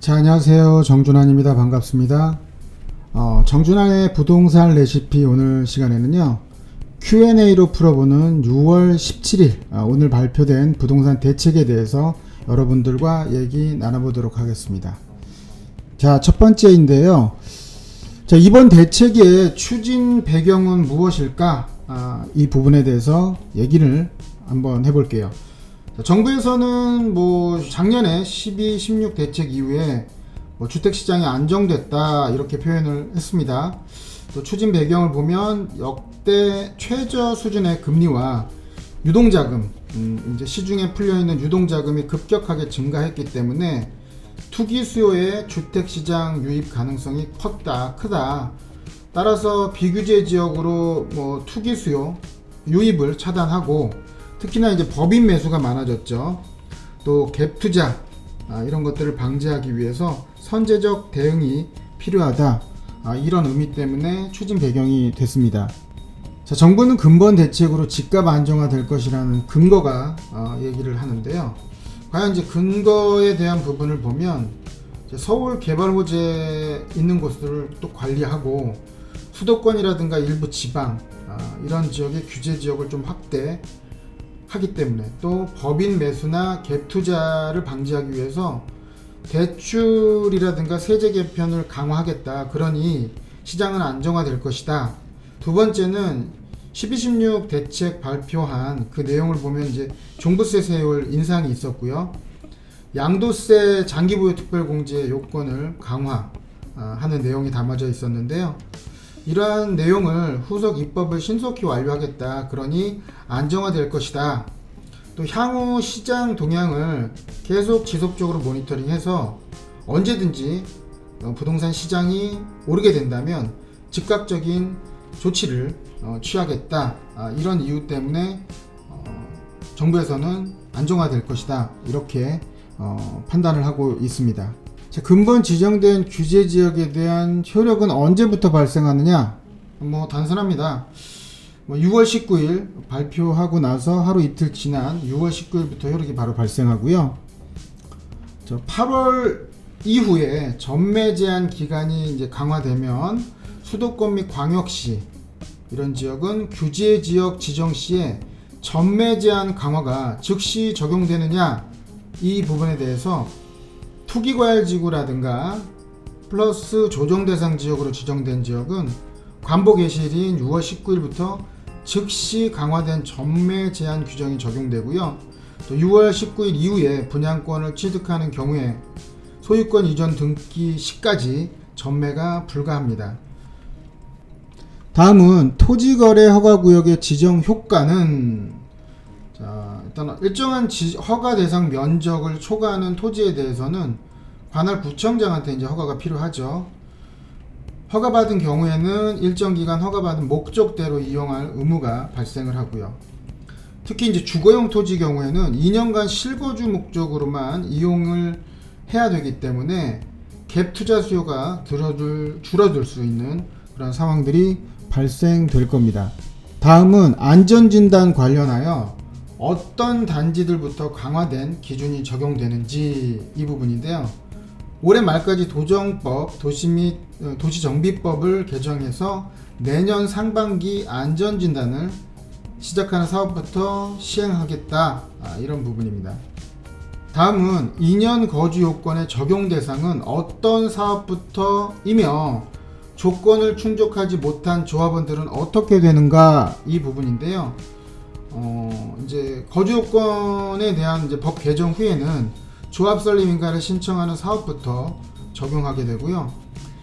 자, 안녕하세요. 정준환입니다. 반갑습니다. 정준환의 부동산 레시피 오늘 시간에는요, Q&A로 풀어보는 6월 17일 오늘 발표된 부동산 대책에 대해서 여러분들과 얘기 나눠보도록 하겠습니다. 자, 첫 번째인데요. 자, 이번 대책의 추진 배경은 무엇일까? 이 부분에 대해서 얘기를 한번 해볼게요. 정부에서는 작년에 12, 16 대책 이후에 주택시장이 안정됐다 이렇게 표현을 했습니다. 또 추진 배경을 보면 역대 최저 수준의 금리와 유동자금, 이제 시중에 풀려있는 유동자금이 급격하게 증가했기 때문에 투기 수요의 주택시장 유입 가능성이 크다. 따라서 비규제 지역으로 투기 수요 유입을 차단하고 특히나 이제 법인 매수가 많아졌죠. 또 갭 투자 이런 것들을 방지하기 위해서 선제적 대응이 필요하다. 이런 의미 때문에 추진 배경이 됐습니다. 자, 정부는 근본 대책으로 집값 안정화 될 것이라는 근거가 얘기를 하는데요. 과연 이제 근거에 대한 부분을 보면 서울 개발 호재 있는 곳들을 또 관리하고 수도권이라든가 일부 지방 이런 지역의 규제 지역을 좀 확대하기 때문에 또 법인 매수나 갭 투자를 방지하기 위해서 대출이라든가 세제 개편을 강화하겠다. 그러니 시장은 안정화될 것이다. 두 번째는 12.16 대책 발표한 그 내용을 보면 이제 종부세 세율 인상이 있었고요. 양도세 장기부여 특별공제 요건을 강화하는 내용이 담아져 있었는데요. 이러한 내용을 후속 입법을 신속히 완료하겠다. 그러니 안정화될 것이다. 또 향후 시장 동향을 계속 지속적으로 모니터링해서 언제든지 부동산 시장이 오르게 된다면 즉각적인 조치를 취하겠다. 이런 이유 때문에 정부에서는 안정화될 것이다. 이렇게 판단을 하고 있습니다. 자, 근본 지정된 규제 지역에 대한 효력은 언제부터 발생하느냐? 단순합니다. 6월 19일 발표하고 나서 하루 이틀 지난 6월 19일부터 효력이 바로 발생하고요. 8월 이후에 전매 제한 기간이 이제 강화되면 수도권 및 광역시 이런 지역은 규제 지역 지정 시에 전매 제한 강화가 즉시 적용되느냐, 이 부분에 대해서 투기과열지구라든가 플러스 조정 대상 지역으로 지정된 지역은 관보 개시일인 6월 19일부터 즉시 강화된 전매 제한 규정이 적용되고요. 또 6월 19일 이후에 분양권을 취득하는 경우에 소유권 이전 등기 시까지 전매가 불가합니다. 다음은 토지거래 허가구역의 지정 효과는, 일단 일정한 허가 대상 면적을 초과하는 토지에 대해서는 관할 구청장한테 이제 허가가 필요하죠. 허가받은 경우에는 일정 기간 허가받은 목적대로 이용할 의무가 발생을 하고요. 특히 이제 주거용 토지 경우에는 2년간 실거주 목적으로만 이용을 해야 되기 때문에 갭 투자 수요가 줄어들 수 있는 그런 상황들이 발생될 겁니다. 다음은 안전진단 관련하여 어떤 단지들부터 강화된 기준이 적용되는지, 이 부분인데요. 올해 말까지 도정법, 도시 및 도시정비법을 개정해서 내년 상반기 안전진단을 시작하는 사업부터 시행하겠다. 이런 부분입니다. 다음은 2년 거주 요건의 적용 대상은 어떤 사업부터이며 조건을 충족하지 못한 조합원들은 어떻게 되는가, 이 부분인데요. 이제 거주 요건에 대한 이제 법 개정 후에는 조합 설립 인가를 신청하는 사업부터 적용하게 되고요.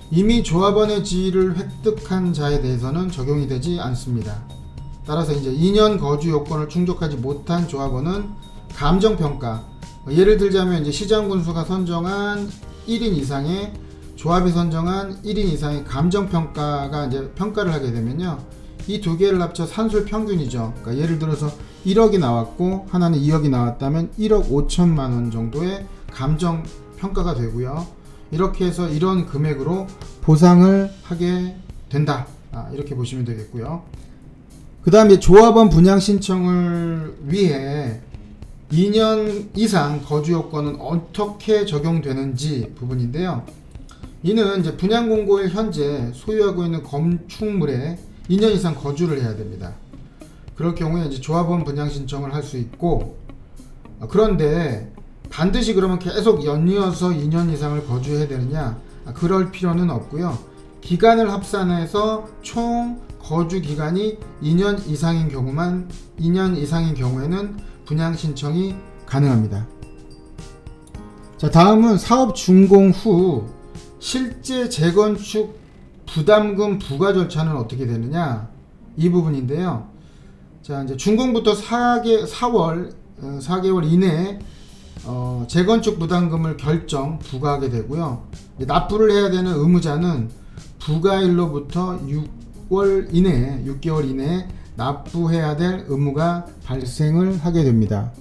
이미 조합원의 지위를 획득한 자에 대해서는 적용이 되지 않습니다. 따라서 이제 2년 거주 요건을 충족하지 못한 조합원은 감정평가, 예를 들자면 이제 시장군수가 선정한 1인 이상의 조합이 선정한 1인 이상의 감정평가가 이제 평가를 하게 되면요, 이 두 개를 합쳐 산술 평균이죠. 그러니까 예를 들어서 1억이 나왔고 하나는 2억이 나왔다면 1억 5천만 원 정도의 감정 평가가 되고요. 이렇게 해서 이런 금액으로 보상을 하게 된다. 이렇게 보시면 되겠고요. 그 다음에 조합원 분양 신청을 위해 2년 이상 거주 요건은 어떻게 적용되는지 부분인데요. 이는 이제 분양 공고일 현재 소유하고 있는 건축물에 2년 이상 거주를 해야 됩니다. 그럴 경우에 이제 조합원 분양 신청을 할 수 있고, 그런데 반드시 그러면 계속 연이어서 2년 이상을 거주해야 되느냐? 그럴 필요는 없고요. 기간을 합산해서 총 거주 기간이 2년 이상인 경우에는 분양 신청이 가능합니다. 자, 다음은 사업 준공 후 실제 재건축 부담금 부과 절차는 어떻게 되느냐, 이 부분인데요. 자, 이제 준공부터 4개월 이내에 재건축 부담금을 부과하게 되고요. 납부를 해야 되는 의무자는 부과일로부터 6개월 이내에 납부해야 될 의무가 발생을 하게 됩니다.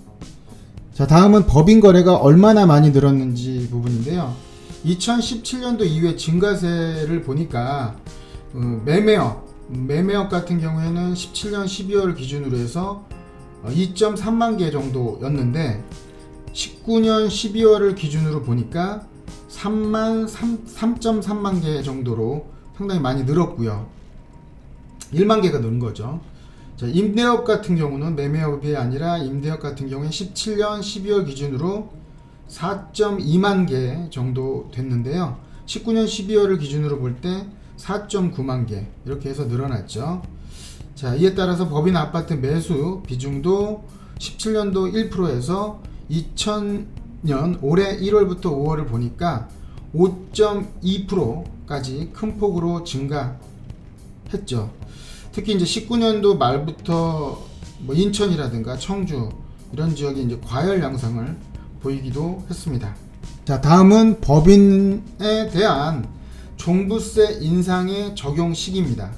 자, 다음은 법인 거래가 얼마나 많이 늘었는지 부분인데요. 2017년도 이후에 증가세를 보니까 매매업 같은 경우에는 17년 12월 기준으로 해서 2.3만 개 정도였는데 19년 12월을 기준으로 보니까 3.3만 개 정도로 상당히 많이 늘었고요. 1만 개가 늘은 거죠. 자, 임대업 같은 경우는 매매업이 아니라 임대업 같은 경우에 17년 12월 기준으로 4.2만 개 정도 됐는데요. 19년 12월을 기준으로 볼 때 4.9만 개 이렇게 해서 늘어났죠. 자, 이에 따라서 법인 아파트 매수 비중도 17년도 1%에서 2000년 올해 1월부터 5월을 보니까 5.2%까지 큰 폭으로 증가했죠. 특히 이제 19년도 말부터 인천이라든가 청주 이런 지역이 이제 과열 양상을 보이기도 했습니다. 자, 다음은 법인에 대한 종부세 인상의 적용 시기입니다.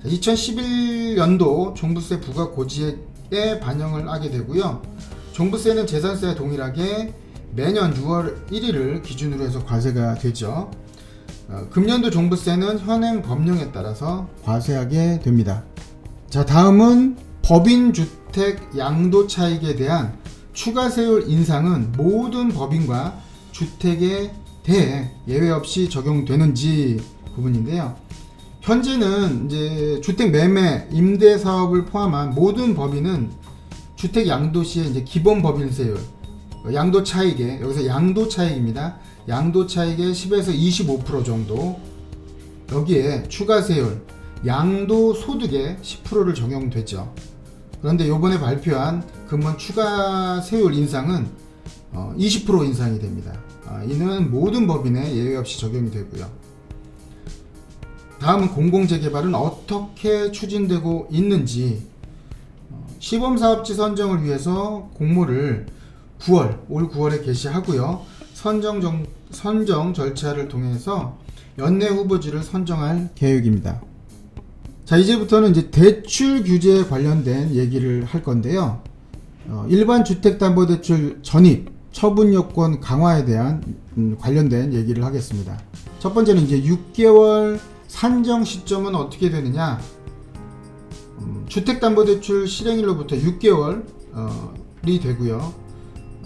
2011년도 종부세 부과 고지에 반영을 하게 되고요. 종부세는 재산세와 동일하게 매년 6월 1일을 기준으로 해서 과세가 되죠. 금년도 종부세는 현행 법령에 따라서 과세하게 됩니다. 자, 다음은 법인 주택 양도 차익에 대한 추가 세율 인상은 모든 법인과 주택에 대해 예외 없이 적용되는지 부분인데요. 현재는 이제 주택 매매, 임대 사업을 포함한 모든 법인은 주택 양도 시에 이제 기본 법인세율, 양도 차익에, 여기서 양도 차익입니다. 양도 차익의 10에서 25% 정도, 여기에 추가 세율, 양도 소득의 10%를 적용되죠. 그런데 요번에 발표한 금번 추가 세율 인상은 20% 인상이 됩니다. 이는 모든 법인에 예외 없이 적용이 되고요. 다음은 공공재개발은 어떻게 추진되고 있는지, 시범사업지 선정을 위해서 공모를 올 9월에 개시하고요. 선정 절차를 통해서 연내 후보지를 선정할 계획입니다. 자, 이제부터는 이제 대출 규제에 관련된 얘기를 할 건데요. 일반 주택담보대출 전입 처분 요건 강화에 대한 관련된 얘기를 하겠습니다. 첫 번째는 이제 6개월 산정 시점은 어떻게 되느냐. 주택담보대출 실행일로부터 6개월이 되고요.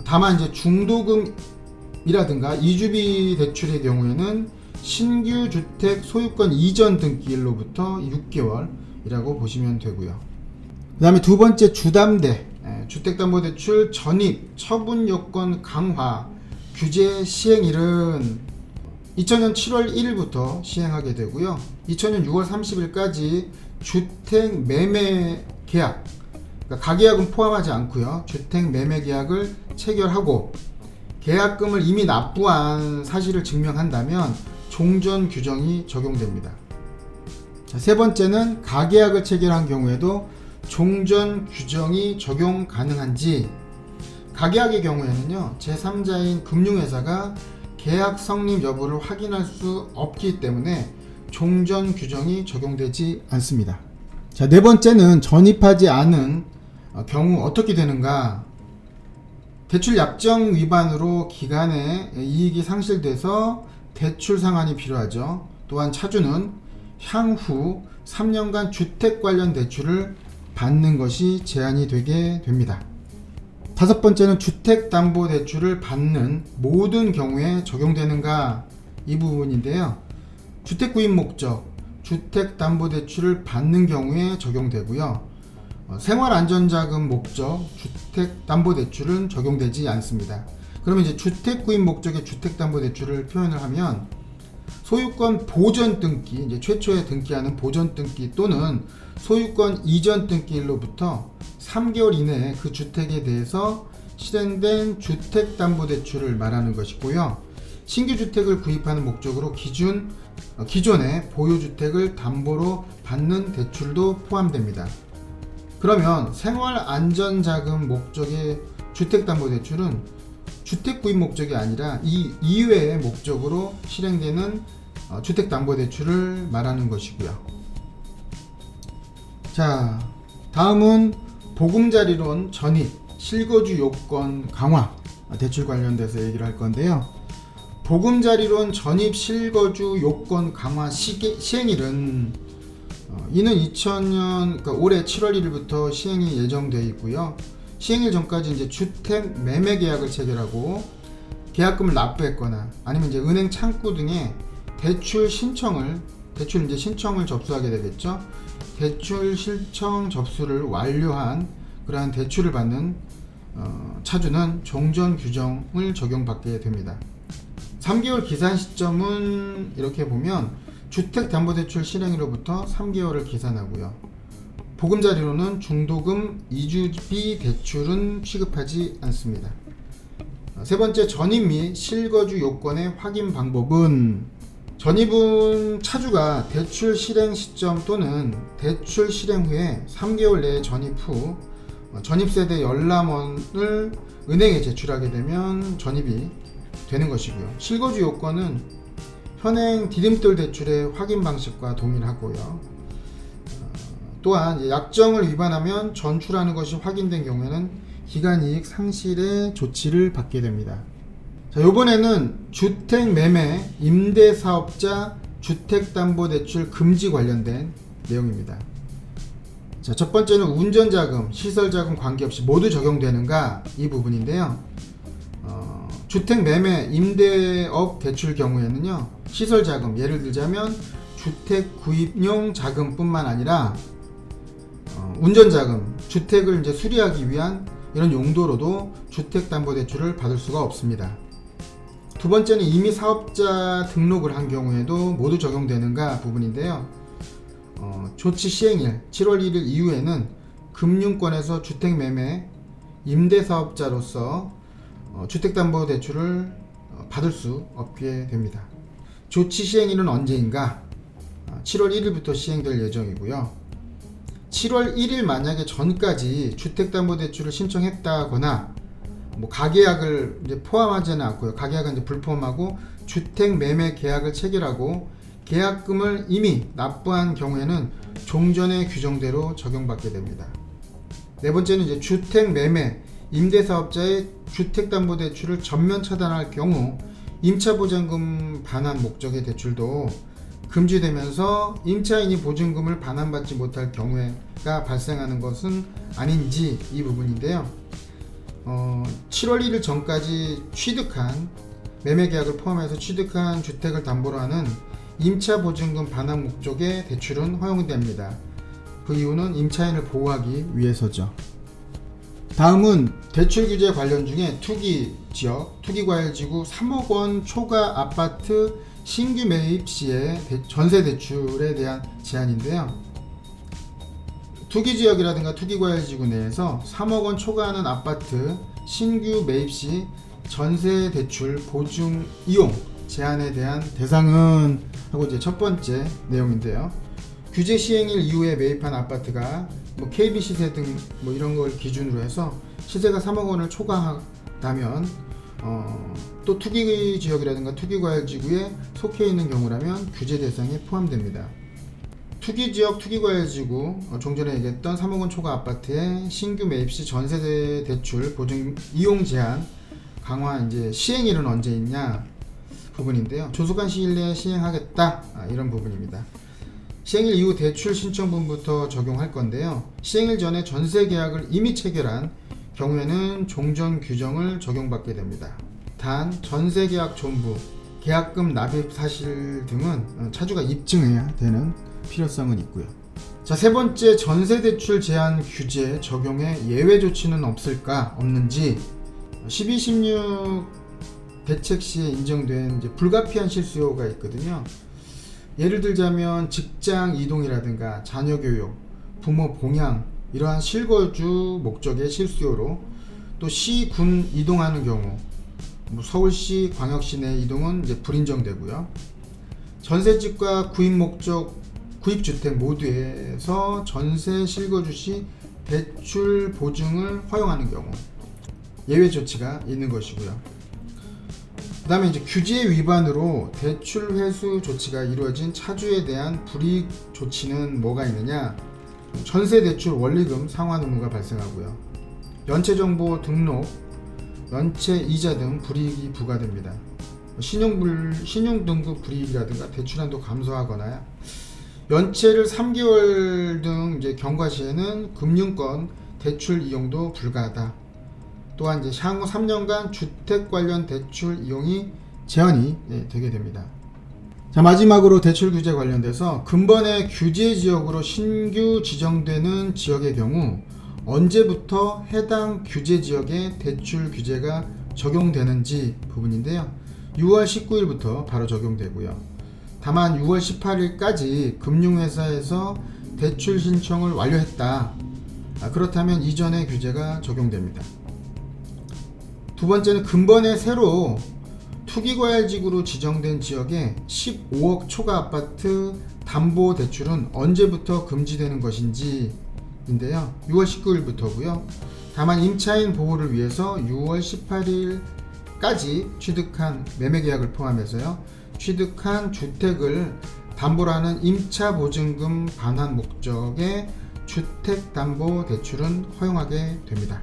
다만 이제 중도금이라든가 이주비 대출의 경우에는 신규 주택 소유권 이전 등기일로부터 6개월이라고 보시면 되고요. 그 다음에 두 번째 주담대, 주택담보대출 전입 처분 요건 강화 규제 시행일은 2000년 7월 1일부터 시행하게 되고요. 2000년 6월 30일까지 주택 매매 계약, 그러니까 가계약은 포함하지 않고요. 주택 매매 계약을 체결하고 계약금을 이미 납부한 사실을 증명한다면 종전 규정이 적용됩니다. 자, 세 번째는 가계약을 체결한 경우에도 종전 규정이 적용 가능한지. 가계약의 경우에는요, 제3자인 금융회사가 계약 성립 여부를 확인할 수 없기 때문에 종전 규정이 적용되지 않습니다. 자, 네 번째는 전입하지 않은 경우 어떻게 되는가. 대출 약정 위반으로 기간에 이익이 상실돼서 대출 상환이 필요하죠. 또한 차주는 향후 3년간 주택 관련 대출을 받는 것이 제한이 되게 됩니다. 다섯 번째는 주택담보대출을 받는 모든 경우에 적용되는가, 이 부분인데요. 주택구입 목적, 주택담보대출을 받는 경우에 적용되고요. 생활안전자금 목적, 주택담보대출은 적용되지 않습니다. 그러면 이제 주택구입 목적의 주택담보대출을 표현을 하면 소유권 보전 등기, 이제 최초에 등기하는 보전 등기 또는 소유권 이전 등기일로부터 3개월 이내에 그 주택에 대해서 실행된 주택담보대출을 말하는 것이고요. 신규 주택을 구입하는 목적으로 기존의 보유주택을 담보로 받는 대출도 포함됩니다. 그러면 생활안전자금 목적의 주택담보대출은 주택구입 목적이 아니라 이 이외의 목적으로 실행되는 주택담보대출을 말하는 것이고요. 자, 다음은 보금자리론 전입, 실거주 요건 강화 대출 관련돼서 얘기를 할 건데요. 보금자리론 전입 실거주 요건 강화 시행일은 이는 2000년 그러니까 올해 7월 1일부터 시행이 예정되어 있고요. 시행일 전까지 이제 주택 매매 계약을 체결하고 계약금을 납부했거나 아니면 이제 은행 창구 등에 대출 신청을 접수하게 되겠죠. 대출 신청 접수를 완료한 그러한 대출을 받는 차주는 종전 규정을 적용받게 됩니다. 3개월 기산 시점은 이렇게 보면 주택담보대출 실행일로부터 3개월을 기산하고요. 보금자리로는 중도금 이주비 대출은 취급하지 않습니다. 세 번째, 전입 및 실거주 요건의 확인 방법은 전입은 차주가 대출 실행 시점 또는 대출 실행 후에 3개월 내에 전입 후 전입세대 열람원을 은행에 제출하게 되면 전입이 되는 것이고요. 실거주 요건은 현행 디딤돌 대출의 확인 방식과 동일하고요. 또한 약정을 위반하면 전출하는 것이 확인된 경우에는 기간이익 상실의 조치를 받게 됩니다. 자, 이번에는 주택매매 임대사업자 주택담보대출 금지 관련된 내용입니다. 자, 첫 번째는 운전자금, 시설자금 관계없이 모두 적용되는가, 이 부분인데요. 주택매매 임대업 대출 경우에는요, 시설자금, 예를 들자면 주택 구입용 자금뿐만 아니라 운전자금, 주택을 이제 수리하기 위한 이런 용도로도 주택담보대출을 받을 수가 없습니다. 두 번째는 이미 사업자 등록을 한 경우에도 모두 적용되는가 부분인데요. 조치 시행일 7월 1일 이후에는 금융권에서 주택매매 임대사업자로서 주택담보대출을 받을 수 없게 됩니다. 조치 시행일은 언제인가? 7월 1일부터 시행될 예정이고요. 7월 1일 만약에 전까지 주택담보대출을 신청했다거나 가계약을 이제 포함하지는 않고요. 가계약은 이제 불포함하고 주택매매 계약을 체결하고 계약금을 이미 납부한 경우에는 종전의 규정대로 적용받게 됩니다. 네 번째는 이제 주택매매 임대사업자의 주택담보대출을 전면 차단할 경우 임차보증금 반환 목적의 대출도 금지되면서 임차인이 보증금을 반환받지 못할 경우가 발생하는 것은 아닌지, 이 부분인데요. 7월 1일 전까지 취득한 매매계약을 포함해서 취득한 주택을 담보로 하는 임차보증금 반환 목적의 대출은 허용됩니다. 그 이유는 임차인을 보호하기 위해서죠. 다음은 대출 규제 관련 중에 투기지역, 투기과열지구 3억 원 초과 아파트 신규 매입 시의 전세 대출에 대한 제한인데요. 투기지역이라든가 투기과열지구 내에서 3억 원 초과하는 아파트 신규 매입 시 전세 대출 보증 이용 제한에 대한 대상은 하고 이제 첫 번째 내용인데요. 규제 시행일 이후에 매입한 아파트가 KB 시세 등 이런 걸 기준으로 해서 시세가 3억 원을 초과하다면 또 투기지역이라든가 투기과열지구에 속해 있는 경우라면 규제 대상에 포함됩니다. 투기지역, 투기과열지구, 종전에 얘기했던 3억 원 초과 아파트의 신규 매입 시 전세 대출 보증 이용 제한 강화, 이제 시행일은 언제 있냐 부분인데요. 조속한 시일 내에 시행하겠다, 이런 부분입니다. 시행일 이후 대출 신청분부터 적용할 건데요. 시행일 전에 전세 계약을 이미 체결한 경우에는 종전 규정을 적용받게 됩니다. 단 전세계약 존부, 계약금 납입 사실 등은 차주가 입증해야 되는 필요성은 있고요. 자, 세 번째, 전세대출 제한 규제 적용에 예외 조치는 없는지 1216 대책 시에 인정된 이제 불가피한 실수요가 있거든요. 예를 들자면 직장 이동이라든가 자녀 교육, 부모 봉양, 이러한 실거주 목적의 실수요로, 또 시, 군 이동하는 경우, 서울시, 광역시 내 이동은 이제 불인정되고요. 전세집과 구입 목적, 구입주택 모두에서 전세 실거주 시 대출 보증을 허용하는 경우 예외 조치가 있는 것이고요. 그 다음에 이제 규제 위반으로 대출 회수 조치가 이루어진 차주에 대한 불이익 조치는 뭐가 있느냐? 전세 대출 원리금 상환 의무가 발생하고요. 연체 정보 등록, 연체 이자 등 불이익이 부과됩니다. 신용 등급 불이익이라든가 대출 한도 감소하거나 연체를 3개월 등 이제 경과 시에는 금융권 대출 이용도 불가하다. 또한 이제 향후 3년간 주택 관련 대출 이용이 제한이 되게 됩니다. 자, 마지막으로 대출 규제 관련돼서 근본의 규제 지역으로 신규 지정되는 지역의 경우 언제부터 해당 규제 지역에 대출 규제가 적용되는지 부분인데요. 6월 19일부터 바로 적용되고요. 다만 6월 18일까지 금융회사에서 대출 신청을 완료했다. 그렇다면 이전의 규제가 적용됩니다. 두 번째는 근본에 새로 투기과열지구로 지정된 지역에 15억 초과 아파트 담보대출은 언제부터 금지되는 것인지 인데요. 6월 19일부터고요. 다만 임차인 보호를 위해서 6월 18일까지 취득한 매매계약을 포함해서요. 취득한 주택을 담보로 하는 임차보증금 반환 목적의 주택담보대출은 허용하게 됩니다.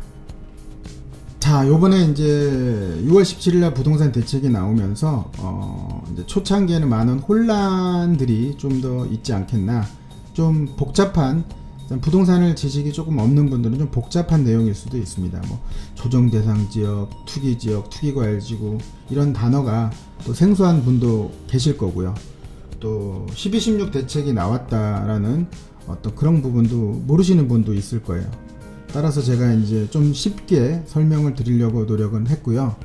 자, 요번에 이제 6월 17일날 부동산 대책이 나오면서 이제 초창기에는 많은 혼란들이 좀 더 있지 않겠나. 좀 복잡한, 부동산을 지식이 조금 없는 분들은 좀 복잡한 내용일 수도 있습니다. 뭐 조정 대상 지역, 투기 지역, 투기 과열지구, 이런 단어가 또 생소한 분도 계실 거고요. 또 1216 대책이 나왔다라는 어떤 그런 부분도 모르시는 분도 있을 거예요. 따라서 제가 이제 좀 쉽게 설명을 드리려고 노력은 했고요.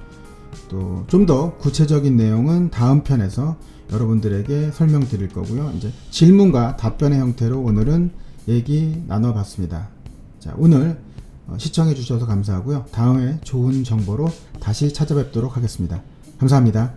또 좀 더 구체적인 내용은 다음 편에서 여러분들에게 설명드릴 거고요. 이제 질문과 답변의 형태로 오늘은 얘기 나눠봤습니다. 자, 오늘 시청해 주셔서 감사하고요. 다음에 좋은 정보로 다시 찾아뵙도록 하겠습니다. 감사합니다.